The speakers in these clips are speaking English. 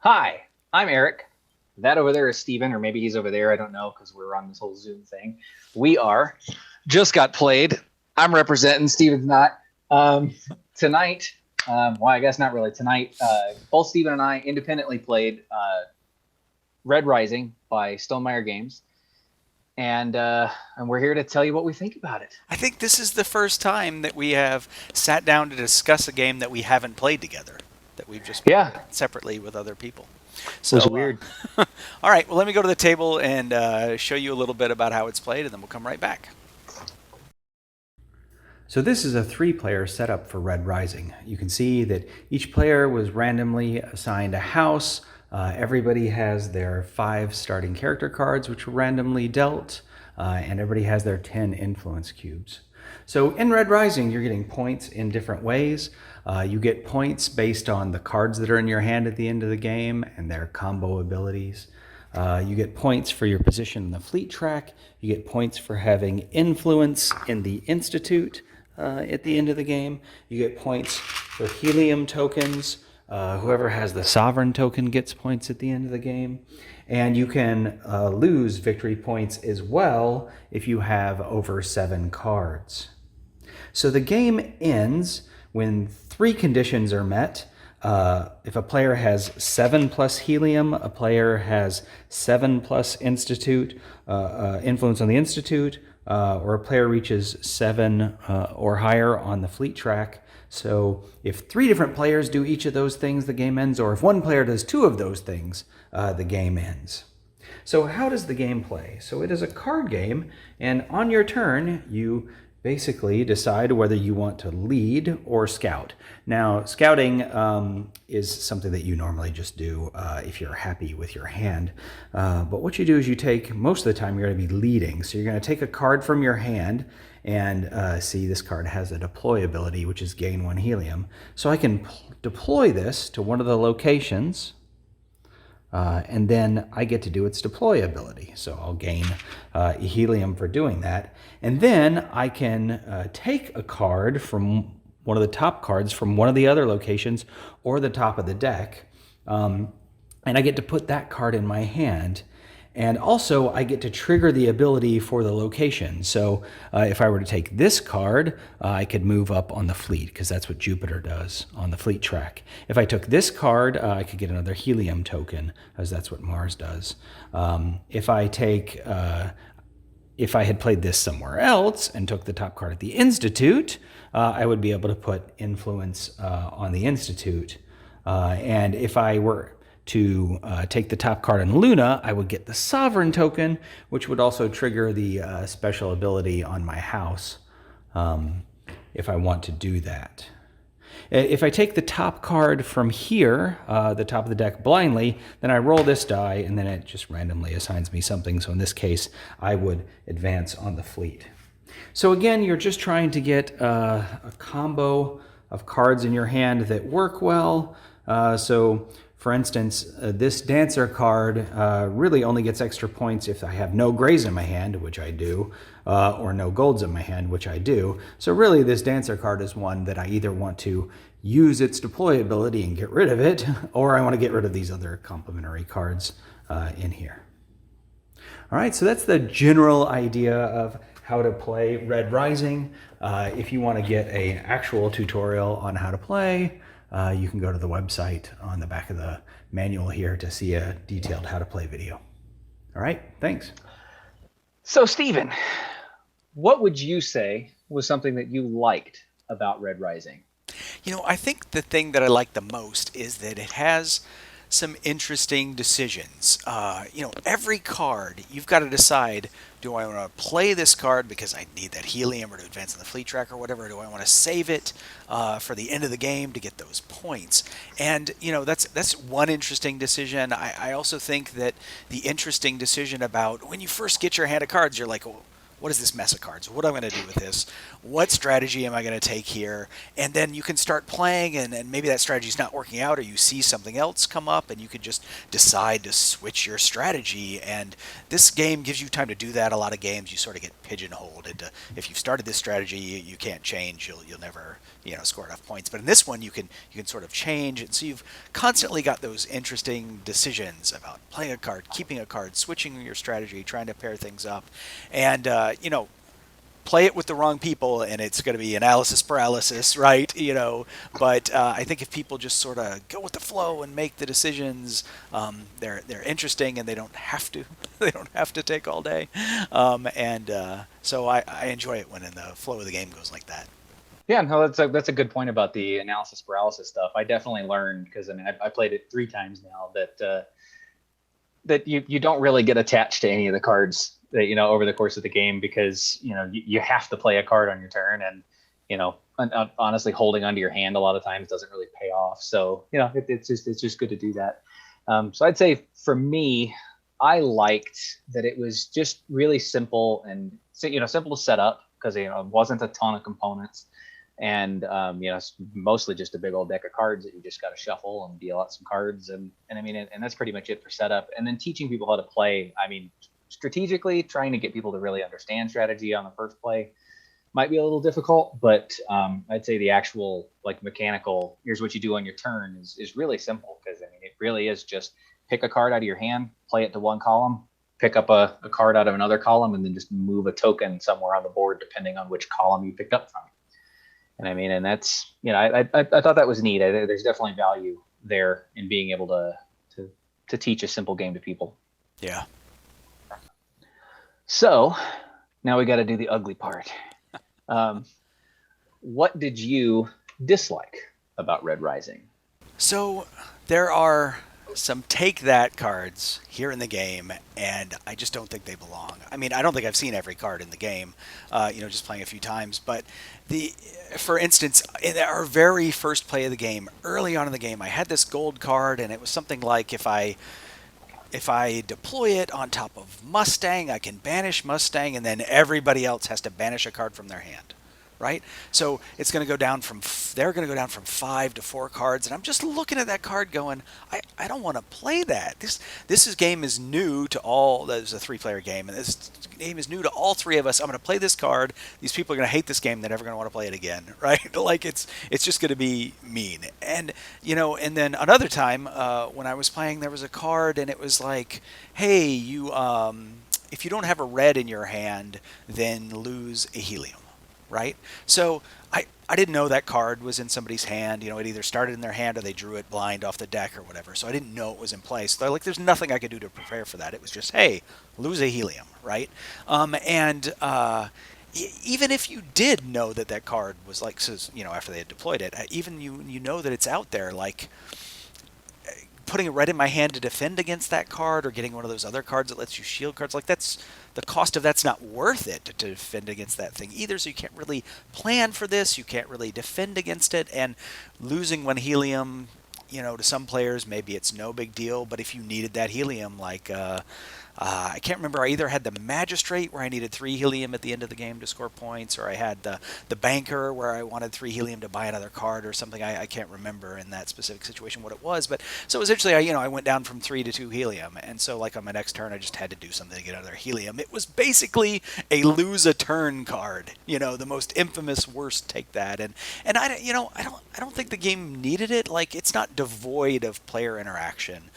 Hi, I'm Eric. That over there is Steven, or maybe he's over there. I don't know because we're on this whole Zoom thing. We are. Just got played. I'm representing. Steven's not. Tonight, well, I guess not really. Tonight, both Steven and I independently played Red Rising by Stonemaier Games. And we're here to tell you what we think about it. I think this is the first time that we have sat down to discuss a game that we haven't played together, that we've just played Yeah, separately with other people. it was So, weird. all right, well, let me go to the table and show you a little bit about how it's played, and then we'll come right back. So this is a 3-player setup for Red Rising. You can see that each player was randomly assigned a house. Everybody has their 5 starting character cards, which were randomly dealt, and everybody has their 10 influence cubes. So in Red Rising, you're getting points in different ways. You get points based on the cards that are in your hand at the end of the game and their combo abilities. You get points for your position in the fleet track. You get points for having influence in the Institute at the end of the game. You get points for helium tokens. Whoever has the sovereign token gets points at the end of the game. And you can lose victory points as well if you have over 7 cards. So the game ends when 3 conditions are met. If a player has 7 plus helium, a player has 7 plus institute, influence on the institute, or a player reaches 7 or higher on the fleet track. So if 3 different players do each of those things, the game ends, or if 1 player does 2 of those things, the game ends. So how does the game play? So it is a card game, and on your turn, you basically decide whether you want to lead or scout. Now, scouting is something that you normally just do if you're happy with your hand. But what you do is you take, most of the time, you're going to be leading. So you're going to take a card from your hand and see this card has a deploy ability, which is gain 1 helium. So I can deploy this to one of the locations, and then I get to do its deploy ability. So I'll gain helium for doing that. And then I can take a card from one of the top cards from one of the other locations or the top of the deck, and I get to put that card in my hand. And also, I get to trigger the ability for the location. So if I were to take this card, I could move up on the fleet, because that's what Jupiter does on the fleet track. If I took this card, I could get another helium token, as that's what Mars does. If I had played this somewhere else and took the top card at the Institute, I would be able to put influence on the Institute. And if I were to take the top card in Luna, I would get the Sovereign token, which would also trigger the special ability on my house if I want to do that. If I take the top card from here, the top of the deck blindly, then I roll this die, and then it just randomly assigns me something. So in this case, I would advance on the fleet. So again, you're just trying to get a combo of cards in your hand that work well. For instance, this Dancer card really only gets extra points if I have no grays in my hand, which I do, or no golds in my hand, which I do. So really, this Dancer card is one that I either want to use its deploy ability and get rid of it, or I want to get rid of these other complementary cards in here. All right, so that's the general idea of how to play Red Rising. If you want to get an actual tutorial on how to play, you can go to the website on the back of the manual here to see a detailed how to play video. All right, thanks. So, Steven, what would you say was something that you liked about Red Rising? I think the thing that I like the most is that it has some interesting decisions. Every card, you've got to decide, do I want to play this card because I need that helium or to advance in the fleet track or whatever? Do I want to save it for the end of the game to get those points? And, that's one interesting decision. I also think that the interesting decision about when you first get your hand of cards, you're like, well, what is this mess of cards? What am I going to do with this? What strategy am I going to take here? And then you can start playing, and maybe that strategy is not working out, or you see something else come up, and you could just decide to switch your strategy. And this game gives you time to do that. A lot of games you sort of get pigeonholed into, if you've started this strategy, you can't change. You'll never score enough points. But in this one, you can sort of change, and so you've constantly got those interesting decisions about playing a card, keeping a card, switching your strategy, trying to pair things up, and play it with the wrong people, and it's going to be analysis paralysis, right? But I think if people just sort of go with the flow and make the decisions, they're interesting, and they don't have to they don't have to take all day. So I enjoy it when in the flow of the game goes like that. Yeah, no, that's a good point about the analysis paralysis stuff. I definitely learned, because I played it 3 times now, that you don't really get attached to any of the cards that over the course of the game, because you have to play a card on your turn, and honestly, holding onto your hand a lot of times doesn't really pay off. So it's just good to do that. So I'd say for me, I liked that it was just really simple, and simple to set up, because it wasn't a ton of components. And it's mostly just a big old deck of cards that you just got to shuffle and deal out some cards, and that's pretty much it for setup. And then teaching people how to play, strategically trying to get people to really understand strategy on the first play might be a little difficult, but I'd say the actual mechanical, here's what you do on your turn, is really simple, because it really is just pick a card out of your hand, play it to one column, pick up a card out of another column, and then just move a token somewhere on the board depending on which column you picked up from. And that's, I thought that was neat. There's definitely value there in being able to teach a simple game to people. Yeah. So now we got to do the ugly part. What did you dislike about Red Rising? So there are some take that cards here in the game, and I just don't think they belong. I don't think I've seen every card in the game, just playing a few times. But for instance, in our very first play of the game, early on in the game, I had this gold card, and it was something like, if I deploy it on top of Mustang, I can banish Mustang, and then everybody else has to banish a card from their hand. Right? So it's going to go down from 5 to 4 cards, and I'm just looking at that card going, I don't want to play that. This game is new to all. This is a 3-player game, and this game is new to all 3 of us. I'm going to play this card. These people are going to hate this game. They're never going to want to play it again, right? It's just going to be mean. And and then another time when I was playing, there was a card, and it was like, hey, you if you don't have a red in your hand, then lose a helium. Right? So I didn't know that card was in somebody's hand. It either started in their hand or they drew it blind off the deck or whatever. So I didn't know it was in place. So there's nothing I could do to prepare for that. It was just, hey, lose a helium, right? Even if you did know that card was after they had deployed it, even you know that it's out there, putting a red in my hand to defend against that card, or getting one of those other cards that lets you shield cards, that's the cost of that's not worth it to defend against that thing either. So you can't really plan for this. You can't really defend against it. And losing 1 helium, to some players, maybe it's no big deal. But if you needed that helium, I can't remember. I either had the Magistrate, where I needed 3 helium at the end of the game to score points, or I had the Banker, where I wanted 3 helium to buy another card or something. I can't remember in that specific situation what it was. But so essentially, I went down from 3 to 2 helium, and so on my next turn, I just had to do something to get another helium. It was basically a lose a turn card. The most infamous worst take that, and I don't think the game needed it. It's not devoid of player interaction.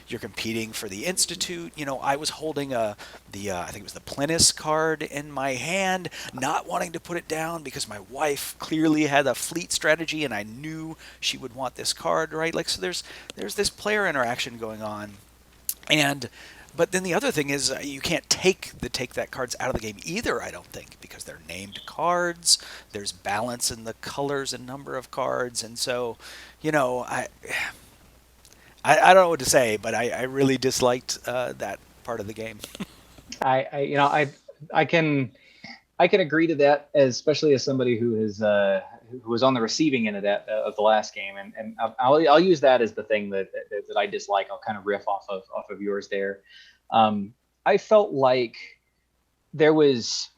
You're competing for the Institute. I was holding I think it was the Plinus card in my hand, not wanting to put it down because my wife clearly had a fleet strategy, and I knew she would want this card, right? So there's this player interaction going on, but then the other thing is you can't take that cards out of the game either, I don't think, because they're named cards. There's balance in the colors and number of cards, and so I don't know what to say, but I really disliked that part of the game. I can agree to that, especially as somebody who was on the receiving end of that of the last game, and I'll use that as the thing that I dislike. I'll kind of riff off of yours there. I felt like there was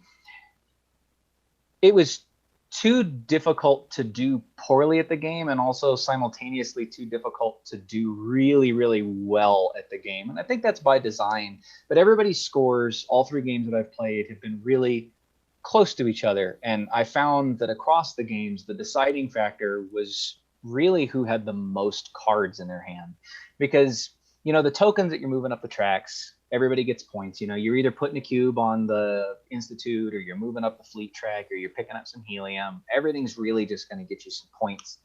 it was too difficult to do poorly at the game, and also simultaneously too difficult to do really, really well at the game. And I think that's by design. But everybody's scores, all three games that I've played, have been really close to each other. And I found that across the games, the deciding factor was really who had the most cards in their hand. Because, the tokens that you're moving up the tracks, everybody gets points. You're either putting a cube on the Institute, or you're moving up the fleet track, or you're picking up some helium. Everything's really just going to get you some points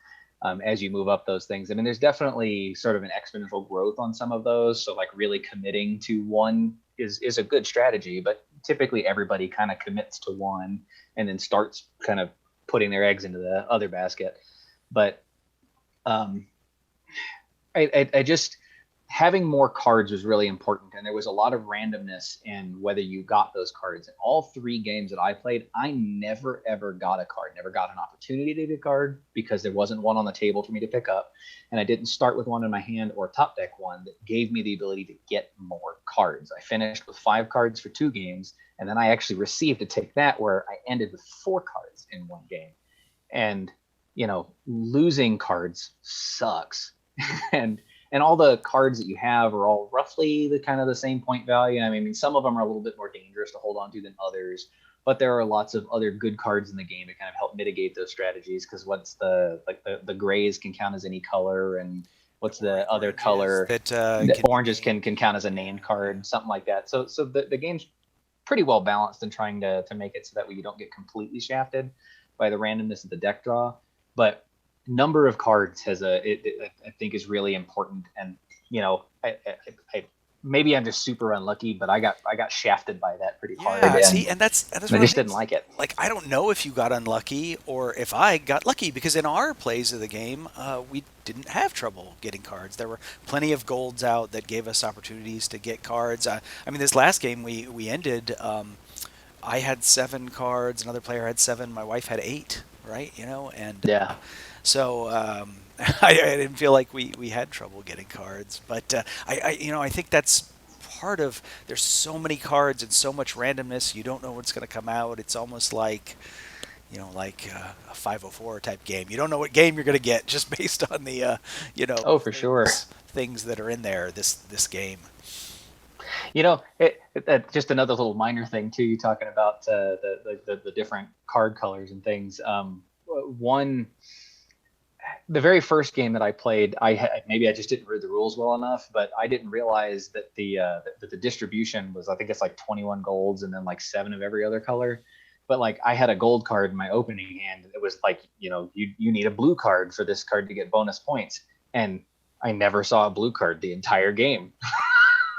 as you move up those things. I mean, there's definitely sort of an exponential growth on some of those. So like really committing to one is a good strategy, but typically everybody kind of commits to one and then starts kind of putting their eggs into the other basket. But I just, having more cards was really important, and there was a lot of randomness in whether you got those cards. In all three games that I played, I never ever got a card, never got an opportunity to get a card, because there wasn't one on the table for me to pick up, and I didn't start with one in my hand or top deck one that gave me the ability to get more cards. I finished with 5 cards for 2 games, and then I actually received to take that, where I ended with 4 cards in one game. And losing cards sucks. And all the cards that you have are all roughly the kind of the same point value. I mean, some of them are a little bit more dangerous to hold on to than others, but there are lots of other good cards in the game that kind of help mitigate those strategies. Because what's the grays can count as any color, and what's the other color that oranges can count as a named card, something like that. So the game's pretty well balanced in trying to make it so that way you don't get completely shafted by the randomness of the deck draw. But number of cards I think is really important. And I maybe I'm just super unlucky, but I got shafted by that pretty hard. Yeah, see, and that's I just didn't like it. Like, I don't know if you got unlucky or if I got lucky, because in our plays of the game, we didn't have trouble getting cards. There were plenty of golds out that gave us opportunities to get cards. I mean, this last game we ended, I had 7 cards, another player had 7, my wife had 8, right? And yeah. So I didn't feel like we had trouble getting cards, but I think that's part of. There's so many cards and so much randomness. You don't know what's going to come out. It's almost like a 504 type game. You don't know what game you're going to get just based on the Oh, for sure. Things that are in there. This game. Just another little minor thing too. You talking about the different card colors and things. The very first game that I played, maybe I just didn't read the rules well enough, but I didn't realize that the distribution was, I think it's like 21 golds and then like 7 of every other color. But like, I had a gold card in my opening hand. It was like, you need a blue card for this card to get bonus points, and I never saw a blue card the entire game.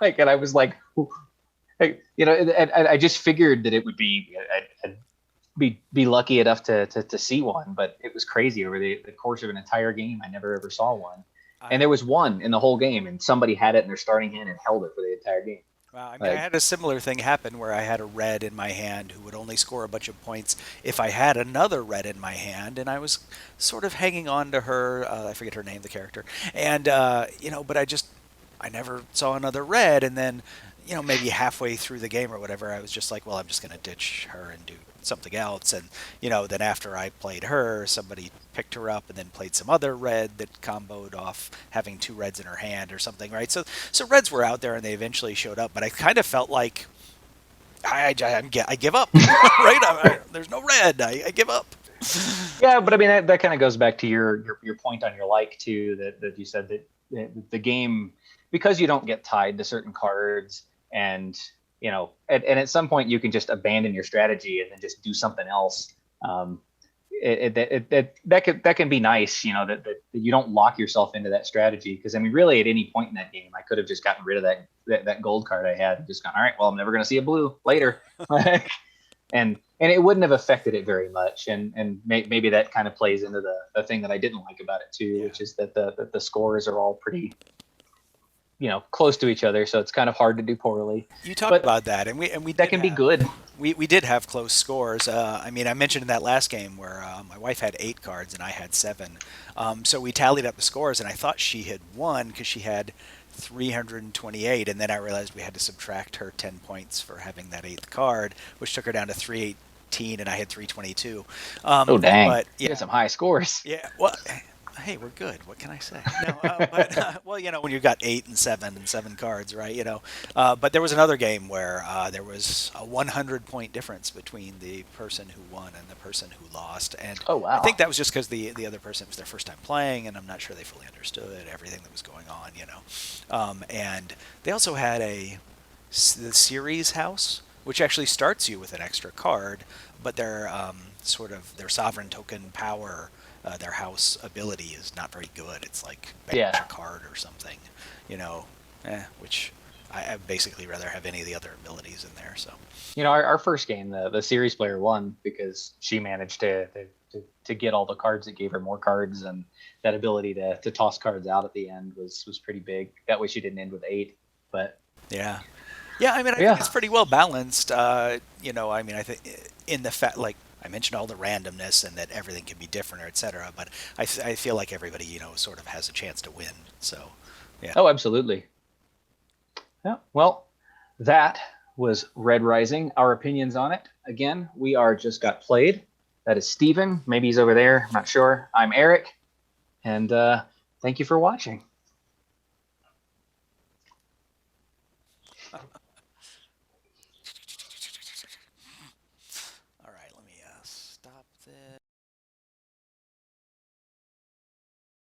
And I was like, and I just figured that it would be. Be lucky enough to see one, but it was crazy. Over the course of an entire game, I never ever saw one. And there was one in the whole game, and somebody had it in their starting hand and held it for the entire game. Well, I had a similar thing happen where I had a red in my hand who would only score a bunch of points if I had another red in my hand, and I was sort of hanging on to her. I forget her name, the character, and but I never saw another red, and then maybe halfway through the game or whatever, I was just like, well, I'm just going to ditch her and do something else. And then after I played her, somebody picked her up and then played some other red that comboed off having 2 reds in her hand or something, right? So reds were out there and they eventually showed up, but I kind of felt like I give up, right? There's no red. I give up. Yeah, but I mean that kind of goes back to your point on your like too, that you said that the game, because you don't get tied to certain cards, and and at some point you can just abandon your strategy and then just do something else. That can be nice, that you don't lock yourself into that strategy. Because I mean, really, at any point in that game, I could have just gotten rid of that gold card I had and just gone, all right, well, I'm never going to see a blue later, and it wouldn't have affected it very much. And maybe that kind of plays into the thing that I didn't like about it too, which is that the scores are all pretty close to each other, so it's kind of hard to do poorly. You talked about that, and we that can be good. We did have close scores. I mean, I mentioned in that last game where my wife had 8 cards and I had 7. So we tallied up the scores, and I thought she had won because she had 328, and then I realized we had to subtract her 10 points for having that 8th card, which took her down to 318, and I had 322. Oh, dang. But You yeah, got some high scores. yeah. Well, hey, we're good. What can I say? No, but well, when you've got 8 and 7 cards, right? But there was another game where there was a 100-point difference between the person who won and the person who lost, and Oh, wow. I think that was just because the other person was their first time playing, and I'm not sure they fully understood everything that was going on, And they also had the series house, which actually starts you with an extra card, but their their sovereign token power. Their house ability is not very good. It's like banish a card or something, which I basically rather have any of the other abilities in there. So, our first game, the series player won because she managed to get all the cards that gave her more cards, and that ability to toss cards out at the end was pretty big. That way she didn't end with 8, but yeah. I mean, I think it's pretty well balanced. I think in the fact, like I mentioned, all the randomness and that everything can be different, or etc. But I feel like everybody, sort of has a chance to win. So, yeah. Oh, absolutely. Yeah. Well, that was Red Rising. Our opinions on it. Again, we are Just Got Played. That is Steven. Maybe he's over there. I'm not sure. I'm Eric. And thank you for watching.